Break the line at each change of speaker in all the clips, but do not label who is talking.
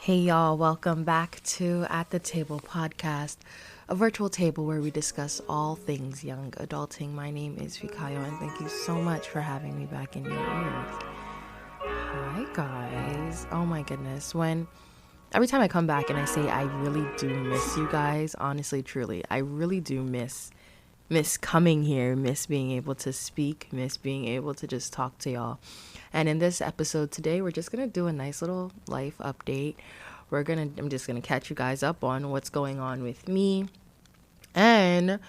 Hey y'all, welcome back to At the Table podcast, a virtual table where we discuss all things young adulting. My name is Fikayo and thank you so much for having me back in your ears. Hi guys. Oh my goodness. Every time I come back and I say I really do miss you guys, honestly, truly, I really do miss coming here, miss being able to speak, miss being able to just talk to y'all. And in this episode today, we're just going to do a nice little life update. I'm just going to catch you guys up on what's going on with me. And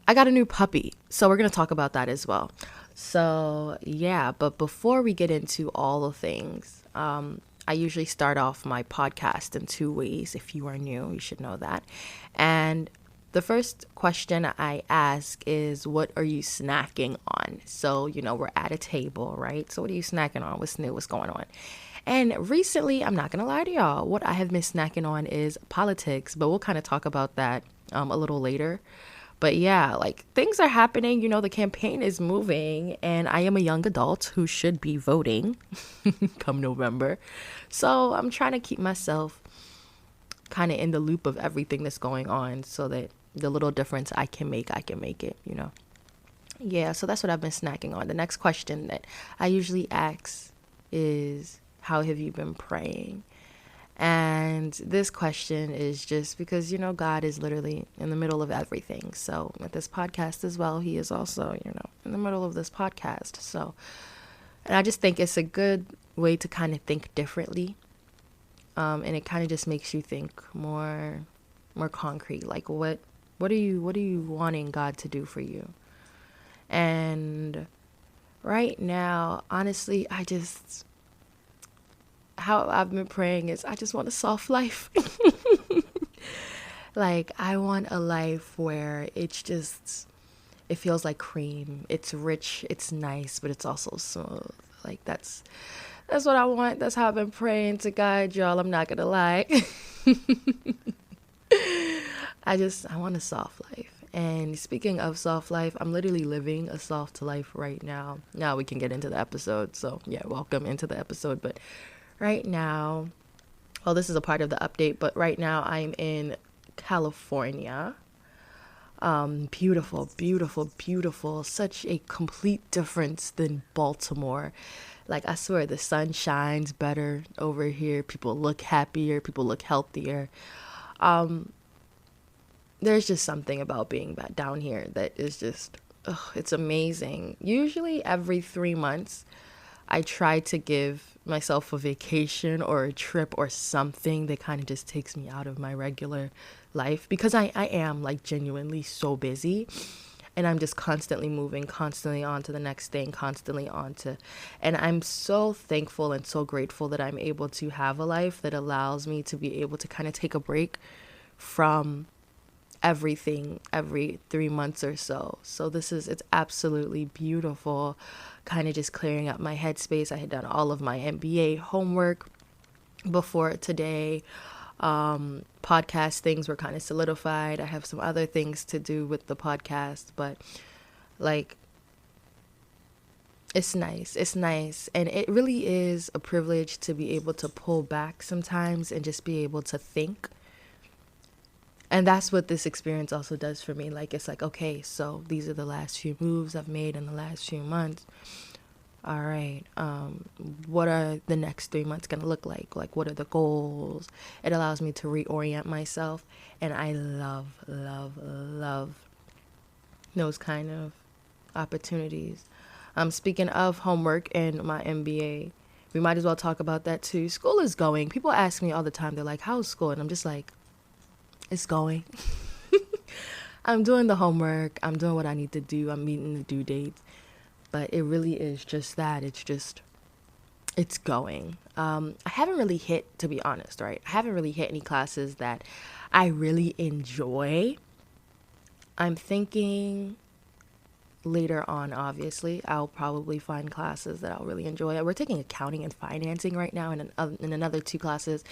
I got a new puppy, so we're going to talk about that as well. So yeah, but before we get into all the things, I usually start off my podcast in two ways. If you are new, you should know that. And the first question I ask is, what are you snacking on? So, we're at a table, right? So what are you snacking on? What's new? What's going on? And recently, I'm not going to lie to y'all, what I have been snacking on is politics, but we'll kind of talk about that a little later. But yeah, things are happening, the campaign is moving, and I am a young adult who should be voting come November. So I'm trying to keep myself kind of in the loop of everything that's going on so that the little difference I can make it, Yeah, so that's what I've been snacking on. The next question that I usually ask is, how have you been praying? And this question is just because, God is literally in the middle of everything. So with this podcast as well, he is also, in the middle of this podcast. So, and I just think it's a good way to kind of think differently. And it kind of just makes you think more concrete. Like what are you wanting God to do for you? And right now, honestly, how I've been praying is I just want a soft life. I want a life where it feels like cream. It's rich, it's nice, but it's also smooth. That's what I want. That's how I've been praying to God, y'all. I'm not gonna lie. I want a soft life. And speaking of soft life, I'm literally living a soft life right now. Now we can get into the episode. So yeah, welcome into the episode. But right now, well, this is a part of the update, but right now I'm in California. Beautiful, beautiful, beautiful. Such a complete difference than Baltimore. I swear the sun shines better over here. People look happier. People look healthier. There's just something about being back down here that is just, it's amazing. Usually every 3 months, I try to give myself a vacation or a trip or something that kind of just takes me out of my regular life, because I am genuinely so busy, and I'm just constantly moving, constantly on to the next thing, and I'm so thankful and so grateful that I'm able to have a life that allows me to be able to kind of take a break from everything every 3 months or so. So it's absolutely beautiful, kind of just clearing up my headspace. I had done all of my MBA homework before today. Podcast things were kind of solidified. I have some other things to do with the podcast, but it's nice, and it really is a privilege to be able to pull back sometimes and just be able to think. And that's what this experience also does for me. Okay, so these are the last few moves I've made in the last few months. All right, what are the next 3 months going to look like? What are the goals? It allows me to reorient myself. And I love, love, love those kind of opportunities. Speaking of homework and my MBA, we might as well talk about that too. School is going. People ask me all the time, they're like, how's school? And I'm just like, it's going. I'm doing the homework. I'm doing what I need to do. I'm meeting the due dates. But it really is just that. It's going. I haven't really hit, to be honest, right? I haven't really hit any classes that I really enjoy. I'm thinking later on, obviously, I'll probably find classes that I'll really enjoy. We're taking accounting and financing right now in another 2 classes.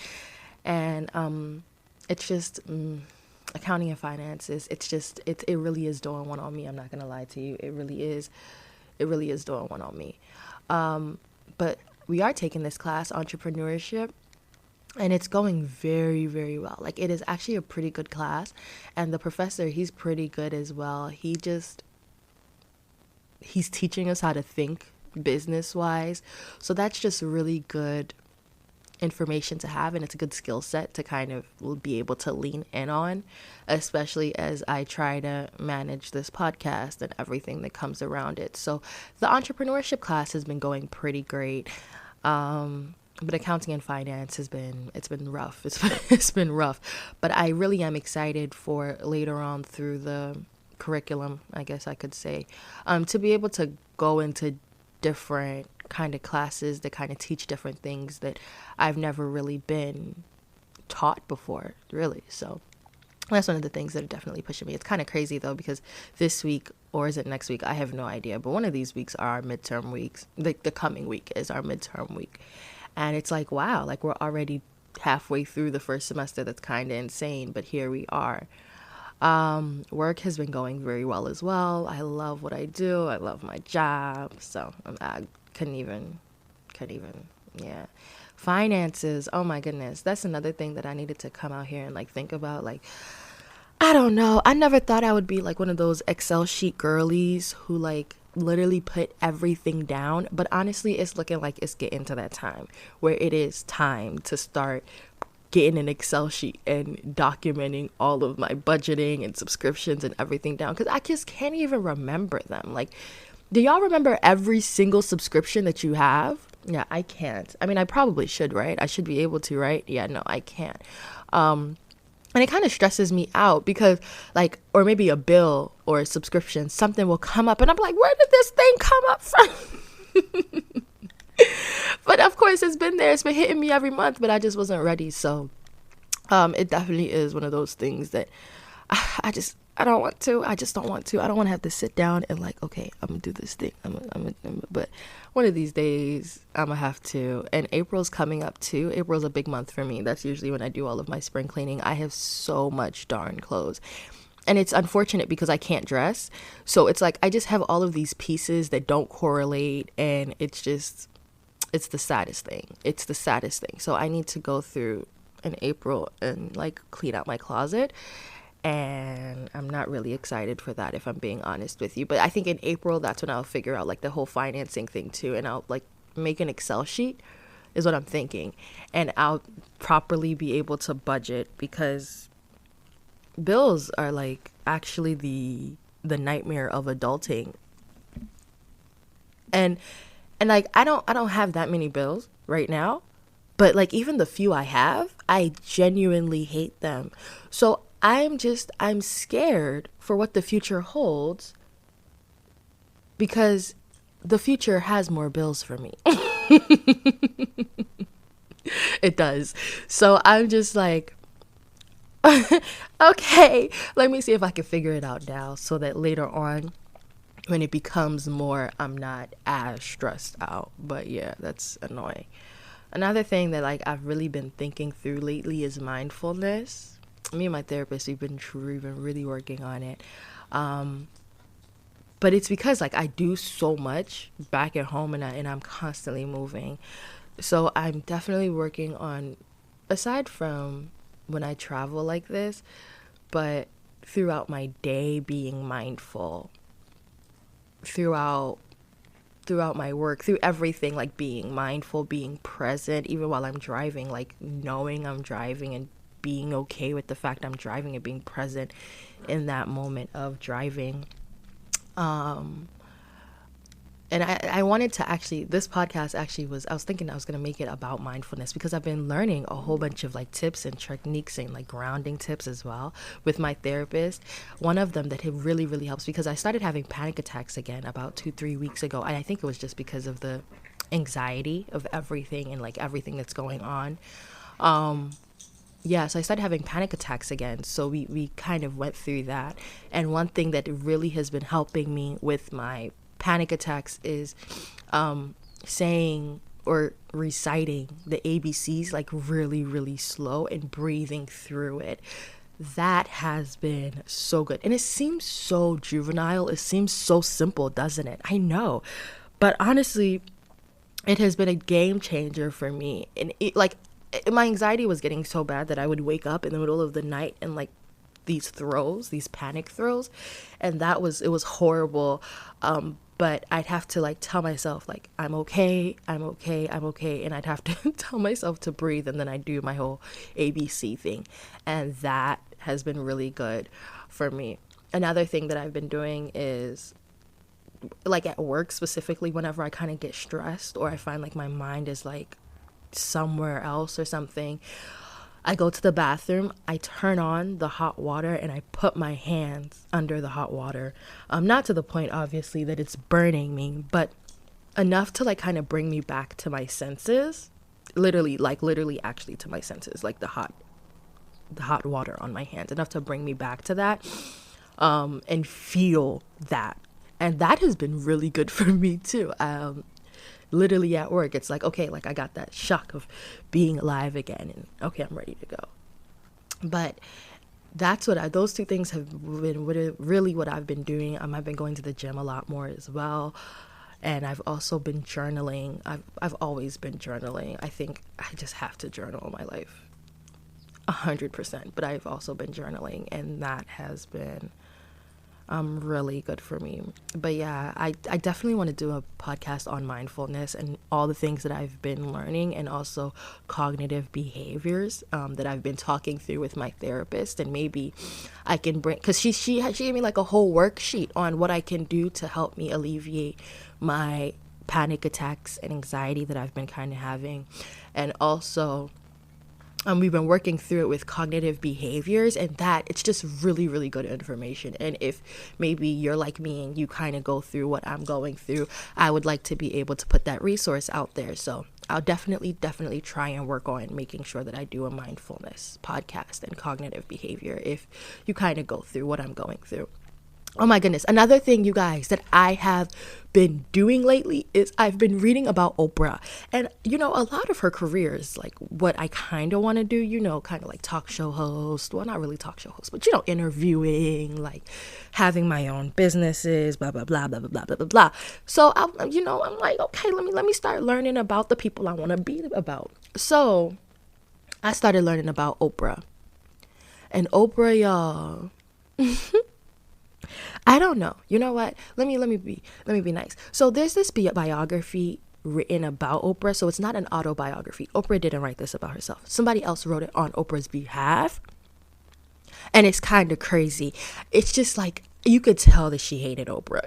And it's just accounting and finances. It really is doing one on me. I'm not gonna lie to you. It really is doing one on me. But we are taking this class, entrepreneurship, and it's going very, very well. Like, it is actually a pretty good class, and the professor, he's pretty good as well. He's teaching us how to think business wise, so that's just really good information to have, and it's a good skill set to kind of be able to lean in on, especially as I try to manage this podcast and everything that comes around it. So the entrepreneurship class has been going pretty great, but accounting and finance it's been rough. It's been rough, but I really am excited for later on through the curriculum, I guess I could say, to be able to go into different kind of classes that kind of teach different things that I've never really been taught before, really. So that's one of the things that are definitely pushing me. It's kind of crazy though, because this week, or is it next week, I have no idea, but one of these weeks are our midterm weeks. The coming week is our midterm week, and it's like, wow, like we're already halfway through the first semester. That's kind of insane, but here we are. Work has been going very well as well. I love what I do. I love my job. So I couldn't even, yeah. Finances. Oh my goodness. That's another thing that I needed to come out here and like think about. Like, I don't know. I never thought I would be like one of those Excel sheet girlies who like literally put everything down. But honestly, it's looking like it's getting to that time where it is time to start getting an Excel sheet and documenting all of my budgeting and subscriptions and everything down, because I just can't even remember them. Like, do y'all remember every single subscription that you have? Yeah, I can't. I mean, I probably should, right? I should be able to, right? Yeah, no, I can't. And it kind of stresses me out because, like, or maybe a bill or a subscription, something will come up and I'm like, where did this thing come up from? But of course, it's been there. It's been hitting me every month, but I just wasn't ready. So it definitely is one of those things that I don't want to. I just don't want to. I don't want to have to sit down and like, okay, I'm going to do this thing. But one of these days, I'm going to have to. And April's coming up too. April's a big month for me. That's usually when I do all of my spring cleaning. I have so much darn clothes. And it's unfortunate because I can't dress. So it's like I just have all of these pieces that don't correlate. And it's the saddest thing. It's the saddest thing. So I need to go through in April and like clean out my closet. And I'm not really excited for that, if I'm being honest with you. But I think in April, that's when I'll figure out like the whole financing thing too. And I'll like make an Excel sheet is what I'm thinking. And I'll properly be able to budget, because bills are like actually the nightmare of adulting. And like I don't have that many bills right now, but like even the few I have, I genuinely hate them. So I'm scared for what the future holds, because the future has more bills for me. It does. So I'm just like, okay, let me see if I can figure it out now so that later on when it becomes more, I'm not as stressed out. But yeah, that's annoying. Another thing that like I've really been thinking through lately is mindfulness. Me and my therapist, we've been really working on it. But it's because like I do so much back at home, and I'm constantly moving. So I'm definitely working on, aside from when I travel like this, but throughout my day being mindful, throughout my work, through everything, like being mindful, being present, even while I'm driving, like knowing I'm driving and being okay with the fact I'm driving and being present in that moment of driving. And I wanted to actually, this podcast actually I was thinking I was going to make it about mindfulness, because I've been learning a whole bunch of like tips and techniques and like grounding tips as well with my therapist. One of them that really, really helps, because I started having panic attacks again about 2-3 weeks ago. And I think it was just because of the anxiety of everything and like everything that's going on. So I started having panic attacks again. So we kind of went through that. And one thing that really has been helping me with my panic attacks is saying or reciting the ABCs like really, really slow and breathing through it. That has been so good. And it seems so juvenile. It seems so simple, doesn't it? I know. But honestly, it has been a game changer for me. And it, like, my anxiety was getting so bad that I would wake up in the middle of the night and like these panic throws, and it was horrible. But I'd have to like tell myself like I'm okay, I'm okay, I'm okay, and I'd have to tell myself to breathe, and then I do my whole ABC thing, and that has been really good for me. Another thing that I've been doing is like at work specifically, whenever I kind of get stressed or I find like my mind is like somewhere else or something, I go to the bathroom, I turn on the hot water, and I put my hands under the hot water. Not to the point, obviously, that it's burning me, but enough to like kind of bring me back to my senses. Literally actually to my senses, like the hot water on my hands, enough to bring me back to that, and feel that. And that has been really good for me too. Literally at work, it's like, okay, like I got that shock of being alive again, and okay, I'm ready to go. But those two things have been really what I've been doing. I've been going to the gym a lot more as well, and I've also been journaling. I've always been journaling. I think I just have to journal my life 100%, but I've also been journaling, and that has been really good for me. But yeah, I definitely want to do a podcast on mindfulness and all the things that I've been learning, and also cognitive behaviors that I've been talking through with my therapist. And maybe I can bring, because she gave me like a whole worksheet on what I can do to help me alleviate my panic attacks and anxiety that I've been kind of having. And also we've been working through it with cognitive behaviors, and that it's just really, really good information. And if maybe you're like me and you kind of go through what I'm going through, I would like to be able to put that resource out there. So I'll definitely try and work on making sure that I do a mindfulness podcast and cognitive behavior if you kind of go through what I'm going through. Oh my goodness. Another thing, you guys, that I have been doing lately is I've been reading about Oprah. And, you know, a lot of her career is like what I kind of want to do, you know, kind of like talk show host. Well, not really talk show host, but, you know, interviewing, like having my own businesses, blah, blah, blah, blah, blah, blah, blah, blah, blah. So, I'm like, okay, let me start learning about the people I want to be about. So I started learning about Oprah. And Oprah, y'all... I don't know. You know what? Let me be nice. So there's this biography written about Oprah. So it's not an autobiography. Oprah didn't write this about herself. Somebody else wrote it on Oprah's behalf. And it's kind of crazy. It's just like, you could tell that she hated Oprah.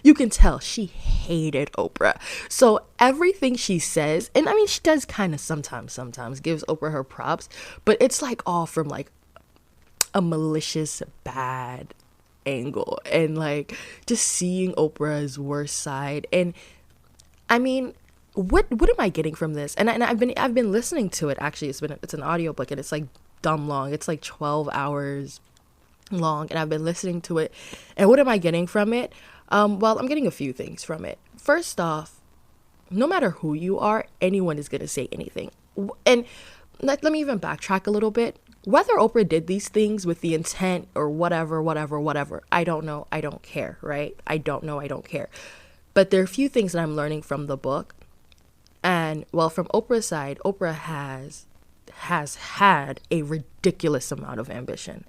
You can tell she hated Oprah. So everything she says, and I mean, she does kind of sometimes gives Oprah her props, but it's like all from like a malicious, bad angle, and like just seeing Oprah's worst side. And I mean, what am I getting from this? And I've been listening to it. Actually, it's an audiobook, and it's like dumb long. It's like 12 hours long, and I've been listening to it. And what am I getting from it? Well, I'm getting a few things from it. First off, no matter who you are, anyone is gonna say anything. And let me even backtrack a little bit. Whether Oprah did these things with the intent or whatever, I don't know. I don't care, right? I don't know. I don't care. But there are a few things that I'm learning from the book. And well, from Oprah's side, Oprah has had a ridiculous amount of ambition.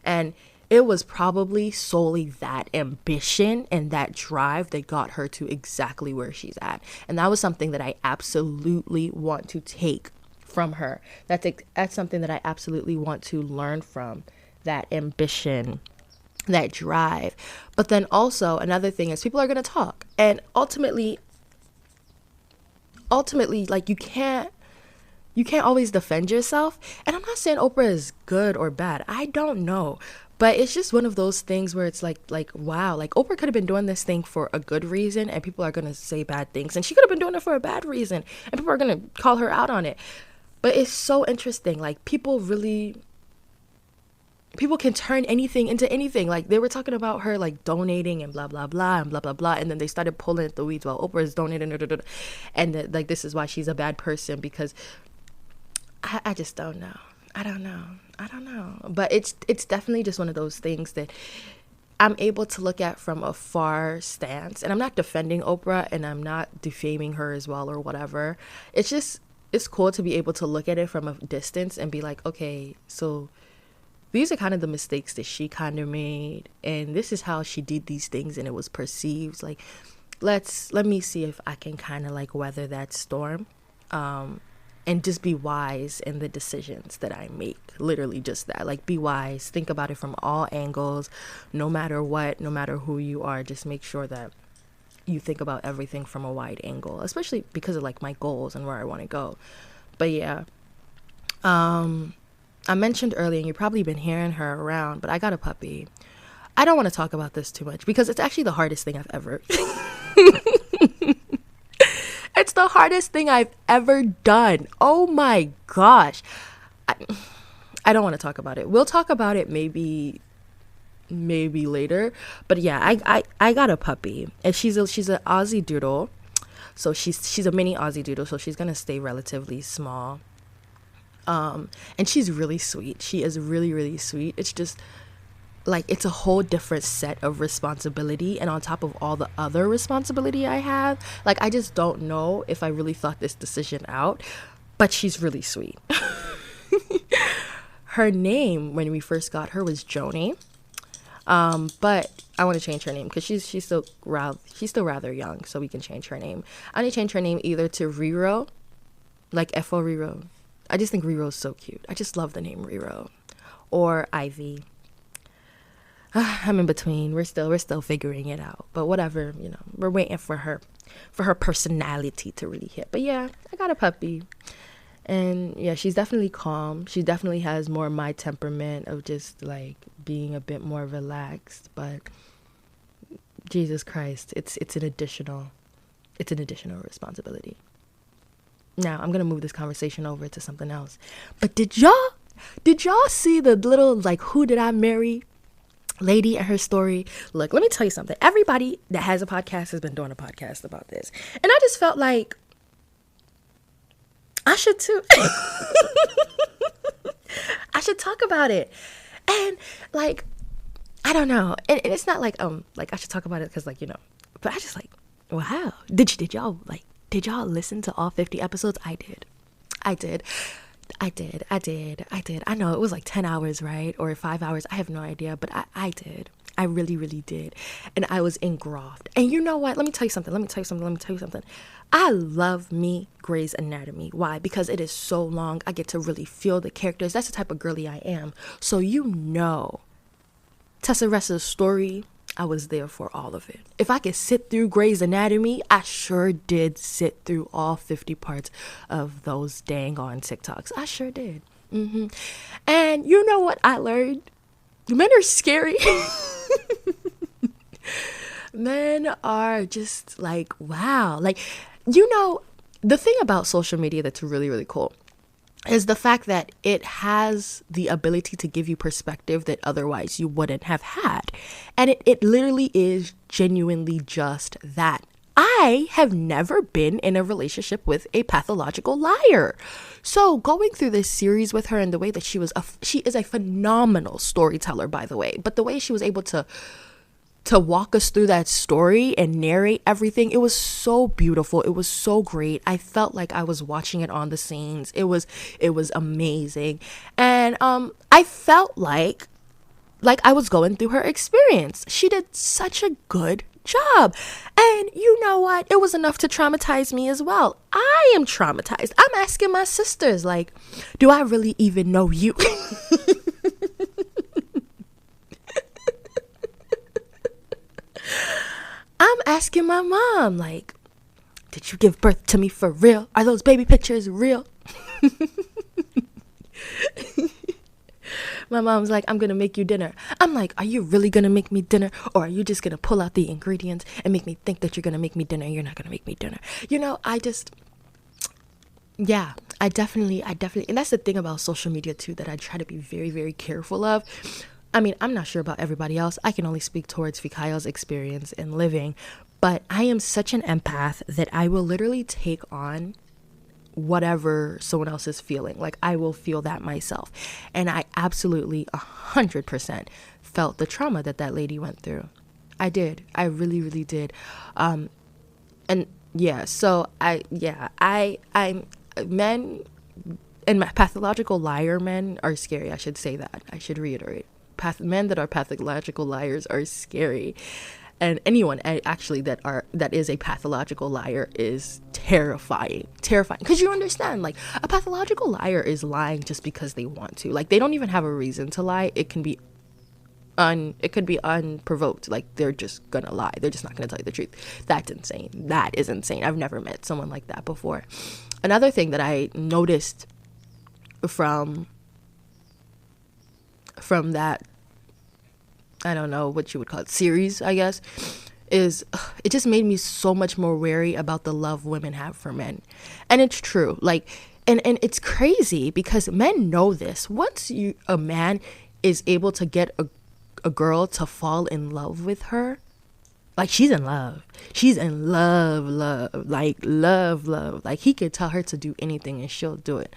And it was probably solely that ambition and that drive that got her to exactly where she's at. And that was something that I absolutely want to take from her. That's something that I absolutely want to learn from, that ambition, that drive. But then also another thing is people are going to talk, and ultimately like you can't always defend yourself. And I'm not saying Oprah is good or bad. I don't know. But it's just one of those things where it's like, wow, like Oprah could have been doing this thing for a good reason, and people are going to say bad things. And she could have been doing it for a bad reason, and people are going to call her out on it. But it's so interesting. Like people can turn anything into anything. Like they were talking about her like donating and blah, blah, blah, and blah, blah, blah. And then they started pulling at the weeds while Oprah is donating. And like, this is why she's a bad person, because I just don't know. I don't know. But it's definitely just one of those things that I'm able to look at from a far stance. And I'm not defending Oprah, and I'm not defaming her as well or whatever. It's just, it's cool to be able to look at it from a distance and be like, okay, so these are kind of the mistakes that she kind of made, and this is how she did these things and it was perceived. Like, let me see if I can kind of like weather that storm, and just be wise in the decisions that I make. Literally just that. Like, be wise, think about it from all angles, no matter what, no matter who you are. Just make sure that you think about everything from a wide angle, especially because of like my goals and where I want to go. But yeah, I mentioned earlier, and you've probably been hearing her around, but I got a puppy. I don't want to talk about this too much because it's actually the hardest thing I've ever it's the hardest thing I've ever done. Oh my gosh. I don't want to talk about it. We'll talk about it maybe later. But yeah, I got a puppy, and she's an Aussie Doodle. So she's a mini Aussie Doodle, so she's gonna stay relatively small. And she's really sweet. She is really, really sweet. It's just like, it's a whole different set of responsibility, and on top of all the other responsibility I have, like, I just don't know if I really thought this decision out, but she's really sweet. Her name when we first got her was Joni, but I want to change her name because she's still rather young, so we can change her name. I need to change her name either to Riro, like F-O Riro. I just think Riro is so cute. I just love the name Riro, or Ivy. I'm in between. We're still figuring it out. But whatever, we're waiting for her personality to really hit. But yeah, I got a puppy. And yeah, she's definitely calm. She definitely has more my temperament of just like being a bit more relaxed. But Jesus Christ, it's an additional responsibility. Now I'm gonna move this conversation over to something else. But did y'all see the little like who did I marry lady and her story? Look, let me tell you something. Everybody that has a podcast has been doing a podcast about this, and I just felt like I should too. I should talk about it. And like, I don't know, and it's not like I should talk about it because like, but I just like, wow, did y'all listen to all 50 episodes? I did. I know it was like 10 hours, right? Or 5 hours. I have no idea, but I did. I really, really did. And I was engrossed. And you know what? Let me tell you something. I love me Grey's Anatomy. Why? Because it is so long. I get to really feel the characters. That's the type of girly I am. So Tessera's story, I was there for all of it. If I could sit through Grey's Anatomy, I sure did sit through all 50 parts of those dang on TikToks. I sure did. And you know what I learned? Men are scary. Men are just like, wow. Like, the thing about social media that's really, really cool is the fact that it has the ability to give you perspective that otherwise you wouldn't have had. And it literally is genuinely just that. I have never been in a relationship with a pathological liar. So going through this series with her and the way that she is a phenomenal storyteller, by the way, but the way she was able to walk us through that story and narrate everything, it was so beautiful. It was so great. I felt like I was watching it on the scenes. It was amazing. And I felt like I was going through her experience. She did such a good job. And you know what? It was enough to traumatize me as well. I am traumatized. I'm asking my sisters, like, do I really even know you? I'm asking my mom, like, did you give birth to me for real? Are those baby pictures real? My mom's like, I'm going to make you dinner. I'm like, are you really going to make me dinner? Or are you just going to pull out the ingredients and make me think that you're going to make me dinner and you're not going to make me dinner? I definitely, and that's the thing about social media too, that I try to be very, very careful of. I mean, I'm not sure about everybody else. I can only speak towards Fikayo's experience in living, but I am such an empath that I will literally take on whatever someone else is feeling. Like, I will feel that myself. And I absolutely 100% felt the trauma that lady went through. I did. I really, really did. And yeah, so I'm men and pathological liar men are scary. I should say that. I should reiterate. Men that are pathological liars are scary. And anyone actually that is a pathological liar is terrifying because you understand, like, a pathological liar is lying just because they want to. Like, they don't even have a reason to lie. It could be unprovoked. Like, they're just gonna lie. They're just not gonna tell you the truth. That's insane. That is insane. I've never met someone like that before. Another thing that I noticed from that, I don't know what you would call it, series, I guess, is it just made me so much more wary about the love women have for men. And it's true. Like, and it's crazy because men know this. Once a man is able to get a girl to fall in love with her, like, she's in love. She's in love. Like, he could tell her to do anything and she'll do it.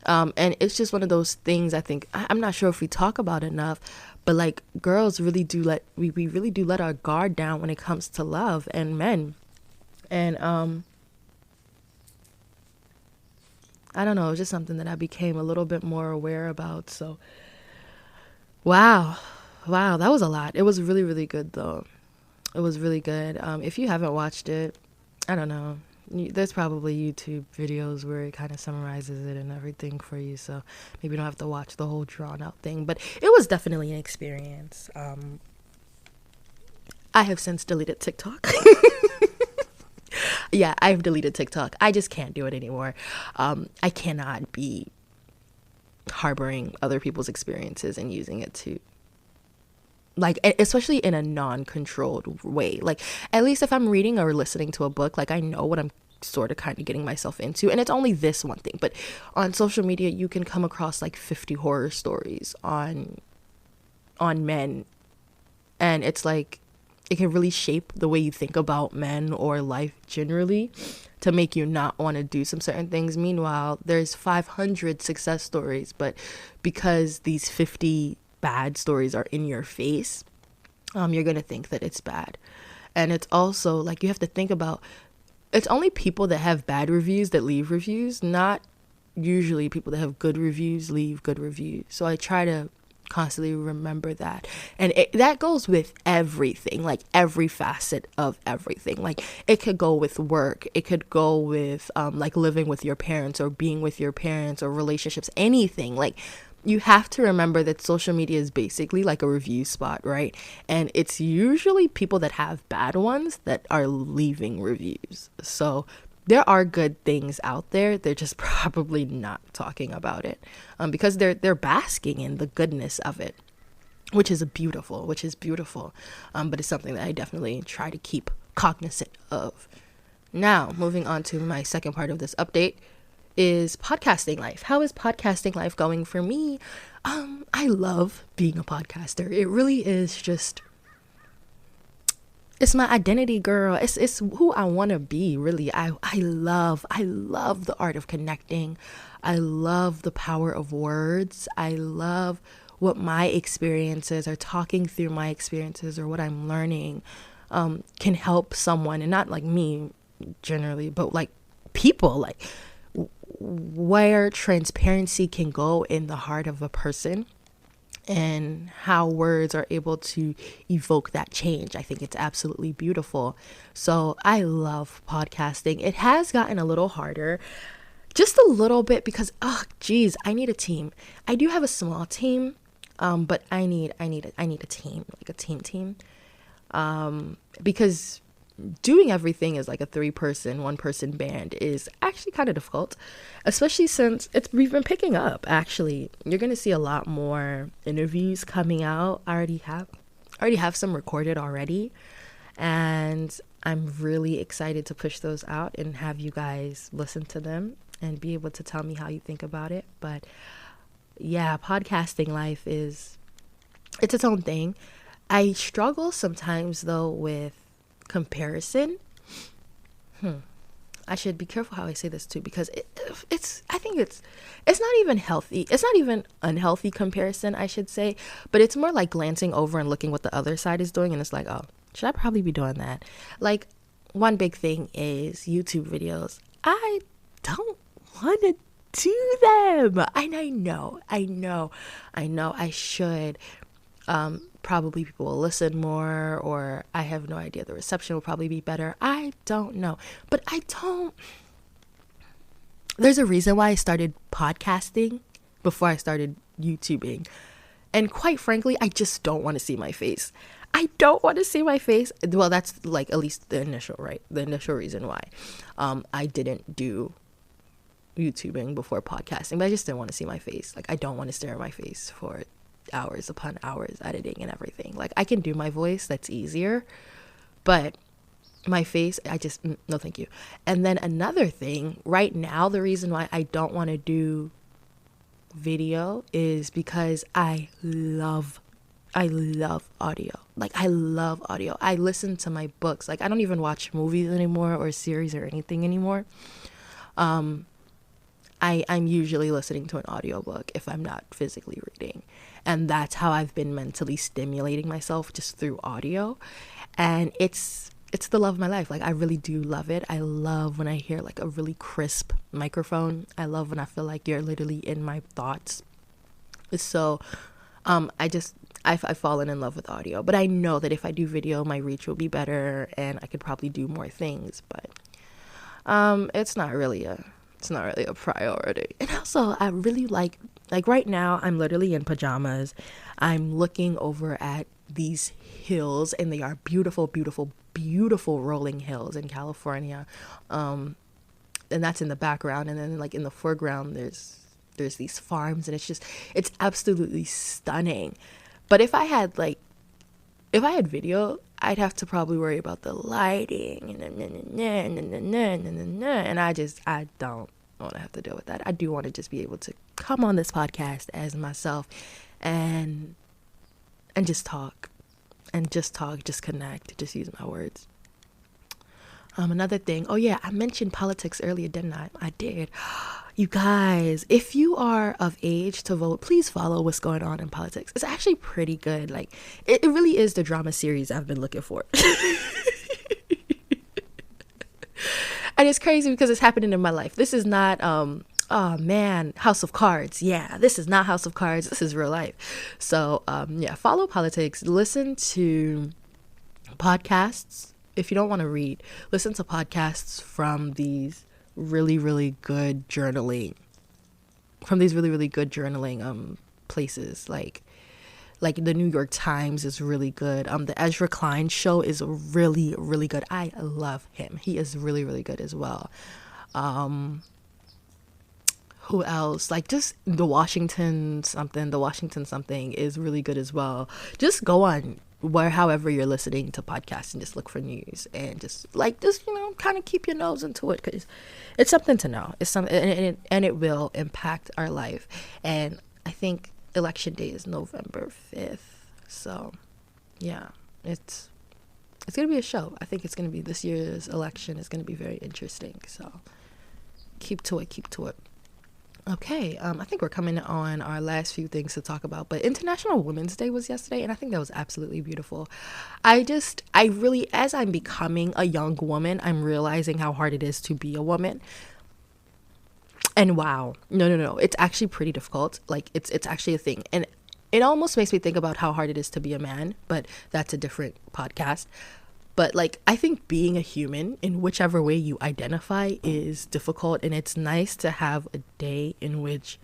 And it's just one of those things, I think, I'm not sure if we talk about enough, but, like, girls really do we really do let our guard down when it comes to love and men. And I don't know, it was just something that I became a little bit more aware about. So wow, that was a lot. It was really, really good though. It was really good. If you haven't watched it, I don't know, there's probably YouTube videos where it kind of summarizes it and everything for you, so maybe you don't have to watch the whole drawn out thing, but it was definitely an experience. I have since deleted TikTok. Yeah, I've deleted TikTok. I just can't do it anymore. I cannot be harboring other people's experiences and using it to, like, especially in a non-controlled way. Like, at least if I'm reading or listening to a book, like, I know what I'm sort of kind of getting myself into, and it's only this one thing. But on social media, you can come across like 50 horror stories on men, and it's like, it can really shape the way you think about men or life generally to make you not want to do some certain things. Meanwhile, there's 500 success stories, but because these 50 bad stories are in your face, you're gonna think that it's bad. And it's also like, you have to think about, it's only people that have bad reviews that leave reviews, not usually people that have good reviews leave good reviews. So I try to constantly remember that. And that goes with everything, like every facet of everything. Like, it could go with work, it could go with like living with your parents or being with your parents or relationships, anything. Like, you have to remember that social media is basically like a review spot, right? And it's usually people that have bad ones that are leaving reviews. So there are good things out there. They're just probably not talking about it because they're basking in the goodness of it, which is beautiful. But it's something that I definitely try to keep cognizant of. Now, moving on to my second part of this update is podcasting life. How is podcasting life going for me? I love being a podcaster. It really is just, it's my identity, girl. It's who I want to be, really. I love the art of connecting. I love the power of words. I love what my experiences are, talking through my experiences or what I'm learning can help someone, and not like me generally, but like people, like where transparency can go in the heart of a person and how words are able to evoke that change. I think it's absolutely beautiful. So I love podcasting. It has gotten a little harder, just a little bit, because I need a team. I do have a small team, but I need a team, like a team, because doing everything as like a 1-person band is actually kind of difficult, especially since we've been picking up. Actually, you're going to see a lot more interviews coming out. I already have some recorded already, and I'm really excited to push those out and have you guys listen to them and be able to tell me how you think about it. But yeah, podcasting life it's its own thing. I struggle sometimes though with comparison. I should be careful how I say this too, because I think it's not even healthy. It's not even unhealthy comparison, I should say, but it's more like glancing over and looking what the other side is doing, and it's like, oh, should I probably be doing that? Like, one big thing is YouTube videos. I don't want to do them. And I know I should. Probably people will listen more, or I have no idea. The reception will probably be better. I don't know. But there's a reason why I started podcasting before I started YouTubing. And quite frankly, I just don't want to see my face. I don't want to see my face. Well, that's like at least the initial reason why I didn't do YouTubing before podcasting. But I just didn't want to see my face. Like, I don't want to stare at my face for hours upon hours editing and everything. Like, I can do my voice, that's easier, but my face, I just no thank you. And then another thing, right now, the reason why I don't want to do video is because I love audio. Like, I love audio. I listen to my books. Like, I don't even watch movies anymore or series or anything anymore. I'm usually listening to an audiobook if I'm not physically reading. And that's how I've been mentally stimulating myself, just through audio. And it's the love of my life. Like, I really do love it. I love when I hear like a really crisp microphone. I love when I feel like you're literally in my thoughts. So I've fallen in love with audio. But I know that if I do video, my reach will be better and I could probably do more things. But it's not really a priority. And also, I really like right now, I'm literally in pajamas. I'm looking over at these hills, and they are beautiful, beautiful, beautiful rolling hills in California. And that's in the background. And then like in the foreground, there's these farms, and it's absolutely stunning. But if I had video, I'd have to probably worry about the lighting and I don't want to have to deal with that. I do want to just be able to come on this podcast as myself and just talk, just connect, just use my words. Another thing, oh yeah, I mentioned politics earlier, didn't I? I did. You guys, if you are of age to vote, please follow what's going on in politics. It's actually pretty good. Like, it really is the drama series I've been looking for. And it's crazy because it's happening in my life. This is not, oh man, House of Cards. Yeah, this is not House of Cards. This is real life. So, yeah, follow politics. Listen to podcasts. If you don't want to read, listen to podcasts from these really, really good journaling places. Like the New York Times is really good. The Ezra Klein show is really, really good. I love him. He is really, really good as well. Who else? Like, just the Washington something is really good as well. Just go on however you're listening to podcasts and just look for news and just kind of keep your nose into it, because it's something to know. It's something, and it will impact our life. And I think election day is November 5th. So yeah, it's gonna be a show. I think it's gonna be, this year's election is gonna be very interesting. So keep to it. Okay, I think we're coming on our last few things to talk about, but International Women's Day was yesterday, and I think that was absolutely beautiful. I really, as I'm becoming a young woman, I'm realizing how hard it is to be a woman. And wow, no, it's actually pretty difficult. Like, it's actually a thing. And it almost makes me think about how hard it is to be a man, but that's a different podcast. But like, I think being a human in whichever way you identify is difficult, and it's nice to have a day in which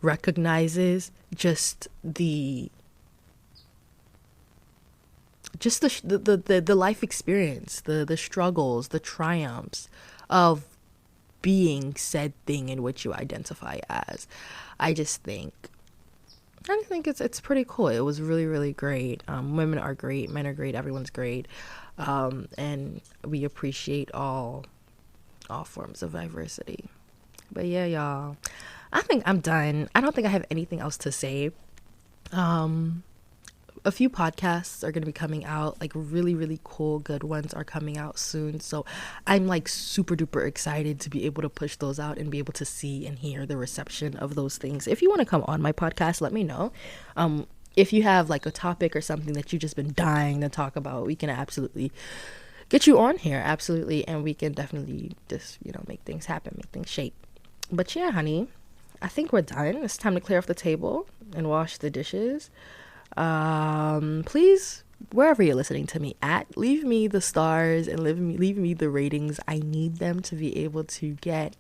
recognizes just the life experience, the struggles, the triumphs of being said thing in which you identify as. I think it's pretty cool. It was really, really great. Women are great, men are great, everyone's great. And we appreciate all forms of diversity. But yeah, y'all, I think I'm done. I don't think I have anything else to say. A few podcasts are going to be coming out, like really, really cool, good ones are coming out soon. So I'm like super duper excited to be able to push those out and be able to see and hear the reception of those things. If you want to come on my podcast, let me know. If you have like a topic or something that you've just been dying to talk about, we can absolutely get you on here. Absolutely. And we can definitely just, make things happen, make things shape. But yeah, honey, I think we're done. It's time to clear off the table and wash the dishes. Please, wherever you're listening to me at, leave me the stars and leave me the ratings. I need them to be able to get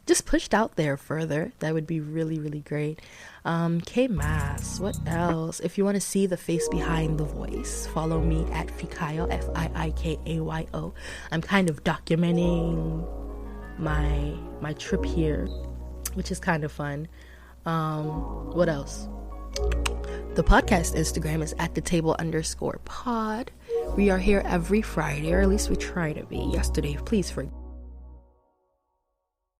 just pushed out there further. That would be really, really great. K-Mass, what else? If you want to see the face behind the voice, follow me at Fikayo, Fikayo. I'm kind of documenting my trip here, which is kind of fun. What else? The podcast Instagram is at @thetable_pod. We are here every Friday, or at least we try to be. Yesterday, please forgive